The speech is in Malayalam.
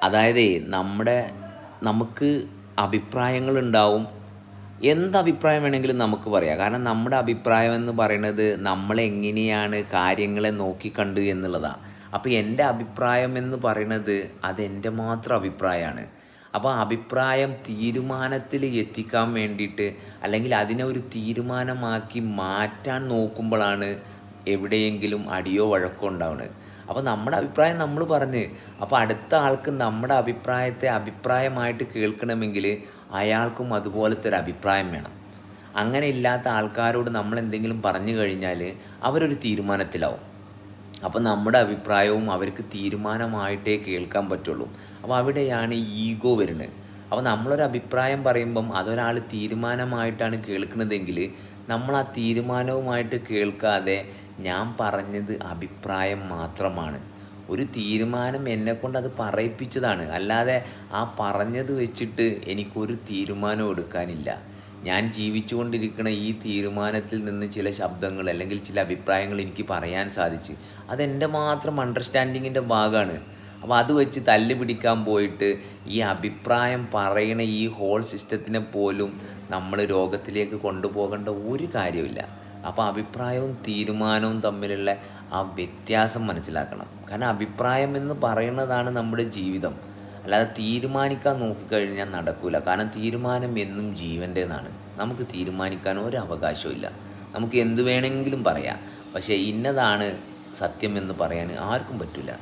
അതായത് നമുക്ക് അഭിപ്രായങ്ങളുണ്ടാവും. എന്തഭിപ്രായം വേണമെങ്കിലും നമുക്ക് പറയാം. കാരണം നമ്മുടെ അഭിപ്രായം എന്ന് പറയുന്നത് നമ്മളെങ്ങനെയാണ് കാര്യങ്ങളെ നോക്കിക്കണ്ടു എന്നുള്ളതാണ്. അപ്പോൾ എൻ്റെ അഭിപ്രായം എന്ന് പറയുന്നത് അതെൻ്റെ മാത്രം അഭിപ്രായമാണ്. അപ്പോൾ അഭിപ്രായം തീരുമാനത്തിൽ എത്തിക്കാൻ വേണ്ടിയിട്ട് അല്ലെങ്കിൽ അതിനെ ഒരു തീരുമാനമാക്കി മാറ്റാൻ നോക്കുമ്പോഴാണ് എവിടെയെങ്കിലും അടിയോ വഴക്കോ ഉണ്ടാവുന്നത്. അപ്പോൾ നമ്മുടെ അഭിപ്രായം നമ്മൾ പറഞ്ഞ്, അപ്പോൾ അടുത്ത ആൾക്ക് നമ്മുടെ അഭിപ്രായത്തെ അഭിപ്രായമായിട്ട് കേൾക്കണമെങ്കിൽ അയാൾക്കും അതുപോലത്തെ ഒരു അഭിപ്രായം വേണം. അങ്ങനെ ഇല്ലാത്ത ആൾക്കാരോട് നമ്മൾ എന്തെങ്കിലും പറഞ്ഞു കഴിഞ്ഞാൽ അവരൊരു തീരുമാനത്തിലാവും. അപ്പോൾ നമ്മുടെ അഭിപ്രായവും അവർക്ക് തീരുമാനമായിട്ടേ കേൾക്കാൻ പറ്റുള്ളൂ. അപ്പോൾ അവിടെയാണ് ഈഗോ വരുന്നത്. അപ്പോൾ നമ്മളൊരു അഭിപ്രായം പറയുമ്പം അതൊരാൾ തീരുമാനമായിട്ടാണ് കേൾക്കുന്നതെങ്കിൽ നമ്മൾ ആ തീരുമാനവുമായിട്ട് കേൾക്കാതെ ഞാൻ പറഞ്ഞത് അഭിപ്രായം മാത്രമാണ്, ഒരു തീരുമാനം എന്നെക്കൊണ്ട് അത് പറയിപ്പിച്ചതാണ്, അല്ലാതെ ആ പറഞ്ഞത് വെച്ചിട്ട് എനിക്കൊരു തീരുമാനം എടുക്കാനില്ല. ഞാൻ ജീവിച്ചുകൊണ്ടിരിക്കുന്ന ഈ തീരുമാനത്തിൽ നിന്ന് ചില ശബ്ദങ്ങൾ അല്ലെങ്കിൽ ചില അഭിപ്രായങ്ങൾ എനിക്ക് പറയാൻ സാധിച്ചു. അതെൻ്റെ മാത്രം അണ്ടർസ്റ്റാൻഡിങ്ങിൻ്റെ ഭാഗമാണ്. അപ്പോൾ അത് വെച്ച് തല്ല് പിടിക്കാൻ പോയിട്ട് ഈ അഭിപ്രായം പറയണ ഈ ഹോൾ സിസ്റ്റത്തിനെ പോലും നമ്മൾ രോഗത്തിലേക്ക് കൊണ്ടുപോകേണ്ട ഒരു കാര്യമില്ല. അപ്പോൾ അഭിപ്രായവും തീരുമാനവും തമ്മിലുള്ള ആ വ്യത്യാസം മനസ്സിലാക്കണം. കാരണം അഭിപ്രായം എന്ന് പറയുന്നതാണ് നമ്മുടെ ജീവിതം, അല്ലാതെ തീരുമാനിക്കാൻ നോക്കിക്കഴിഞ്ഞാൽ നടക്കില്ല. കാരണം തീരുമാനം എന്നും ജീവൻ്റേതാണ്. നമുക്ക് തീരുമാനിക്കാൻ ഒരു അവകാശവും ഇല്ല. നമുക്ക് എന്ത് വേണമെങ്കിലും പറയാം, പക്ഷേ ഇന്നതാണ് സത്യം എന്ന് പറയാൻ ആർക്കും പറ്റില്ല.